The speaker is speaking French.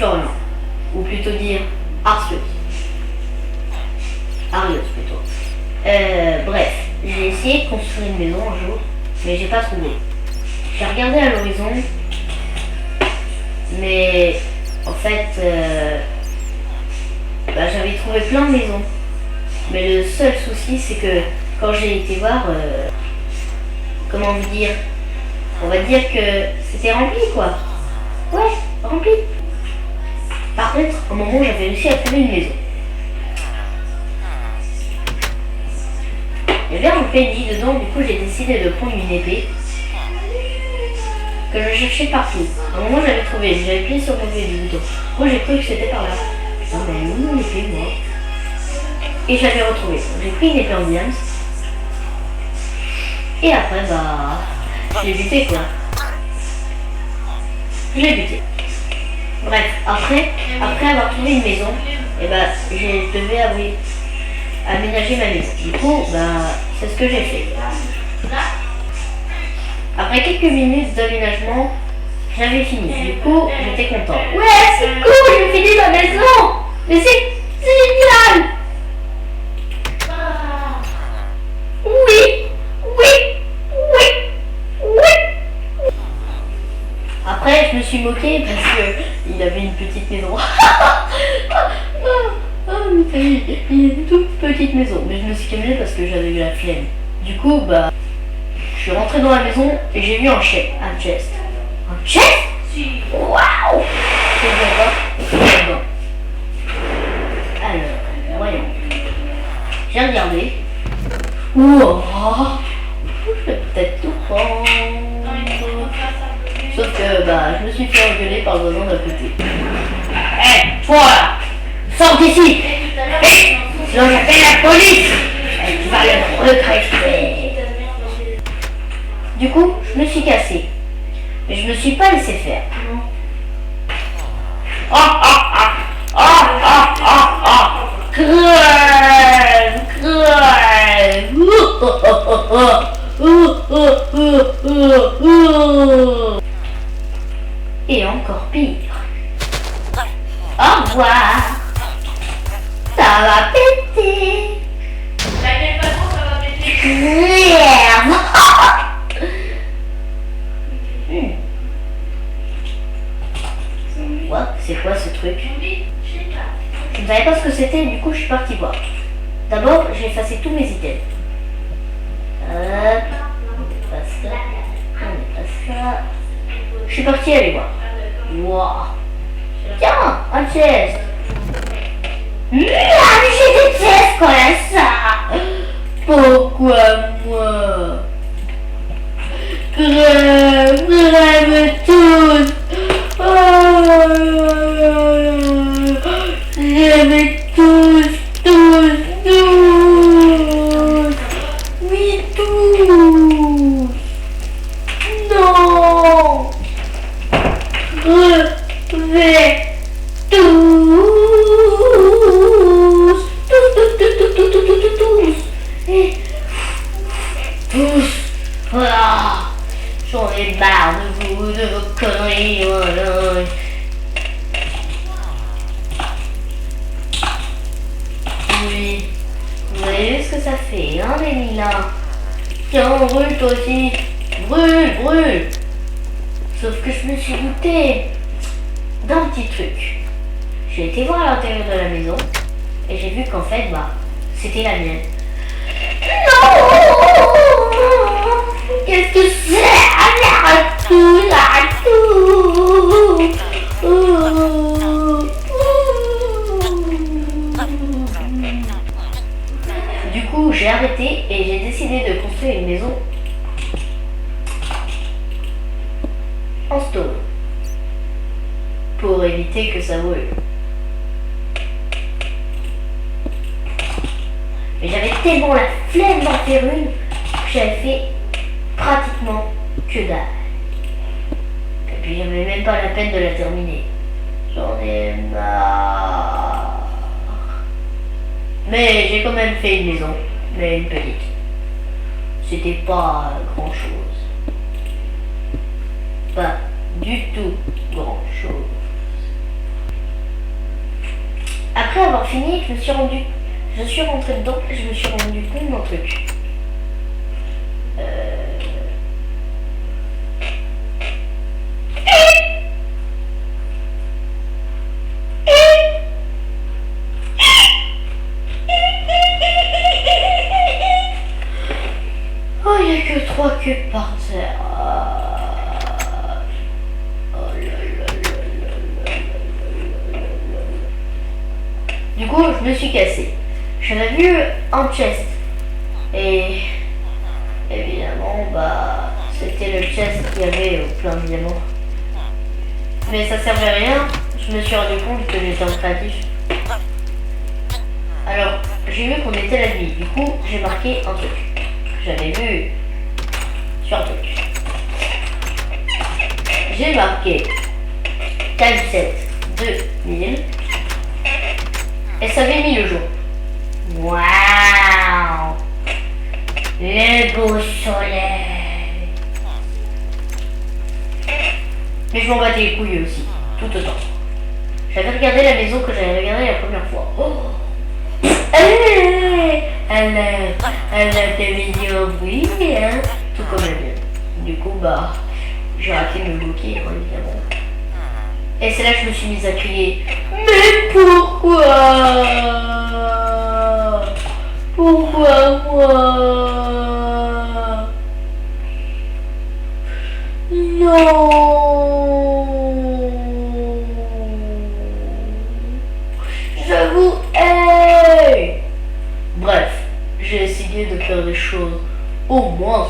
Florian. Ou plutôt dire Arceus. Arios plutôt. Bref, j'ai essayé de construire une maison un jour, mais j'ai pas trouvé. J'ai regardé à l'horizon, mais en fait, j'avais trouvé plein de maisons. Mais le seul souci, c'est que quand j'ai été voir, comment vous dire, on va dire que c'était rempli quoi. Ouais, rempli. Par contre, au moment où j'avais réussi à trouver une maison, il y avait un PNJ dedans, du coup j'ai décidé de prendre une épée que je cherchais partout. À un moment j'avais trouvé, j'avais appuyé sur mon bouton. Moi j'ai cru que c'était par là. Non mais où mon épée moi? Et je l'avais retrouvée. J'ai pris une épée en diams. Et après je l'ai buté quoi. Je l'ai buté. Bref, après avoir trouvé une maison, et je devais aménager ma maison. Du coup, c'est ce que j'ai fait. Après quelques minutes d'aménagement, j'avais fini. Du coup, j'étais content. Ouais, c'est cool, j'ai fini ma maison. Mais c'est génial. Oui. Après, je me suis moquée parce que il avait une petite maison. Il a une toute petite maison, mais je me suis calmée parce que j'avais eu la flemme. Du coup, je suis rentrée dans la maison et j'ai vu un chest. Un chest? Waouh! Alors, voyons. J'ai regardé. Wow! Je vais peut-être tout prendre. Sauf que je me suis fait engueuler par le voisin d'à côté. Hé, toi là! Sors d'ici! Sinon j'appelle la police! Tu vas le regretter! Du coup, je me suis cassée. Mais je me suis pas laissé faire. Crève! Et encore pire. Au revoir. Ça va péter. T'inquiète pas trop, ça va péter. Merde. Ouais, c'est quoi ce truc? Je ne savais pas ce que c'était, du coup je suis partie voir. D'abord, j'ai effacé tous mes items. Hop, on passe ça, on passe ça. Je suis partie aller voir. Wow. Tiens, un chest. Mais j'ai des chests quand même ça. Pourquoi moi? Crève tous. J'aimais tous. Oui, tous. Non. Crevez tous. Et tous. Voilà. J'en ai marre de vous, de vos conneries. Voilà. Oui. Vous avez vu ce que ça fait, hein, les Mila? Tiens, brûle toi aussi. Brûle. Sauf que je me suis douté d'un petit truc. J'ai été voir à l'intérieur de la maison et j'ai vu qu'en fait, c'était la mienne. Non! Qu'est-ce que c'est? Arrête tout! Du coup, j'ai arrêté et j'ai décidé de construire une maison en stone pour éviter que ça brûle. Mais j'avais tellement la flemme d'en faire une que j'avais fait pratiquement que dalle. Et puis j'avais même pas la peine de la terminer. J'en ai marre. Mais j'ai quand même fait une maison, mais une petite. C'était pas grand chose. Pas du tout grand chose. après avoir fini, je suis rentré dedans et je me suis rendu compte d'un truc. Oh, il n'y a que 3 cubes par terre. Oh là là là là là là là. Du coup, je me suis cassé. J'avais vu un chest. Et évidemment, bah, c'était le chest qui avait plein de diamants. Mais ça servait à rien. Je me suis rendu compte que j'étais en créatif. Alors, j'ai vu qu'on était la nuit. Du coup, j'ai marqué un truc. J'avais vu sur un truc. J'ai marqué timeset 2000 et ça avait mis le jour. Waouh, le beau soleil. Mais je m'en battais les couilles aussi, tout autant. J'avais regardé la maison que j'avais regardée la première fois. Oh, elle a des vidéos brillées, hein, tout comme la mienne. Du coup, bah, j'ai raté de me bloquer, hein, évidemment. Et c'est là que je me suis mise à crier. Mais pourquoi? Pourquoi moi? Non. Je vous hais. Bref, j'ai essayé de faire des choses au moins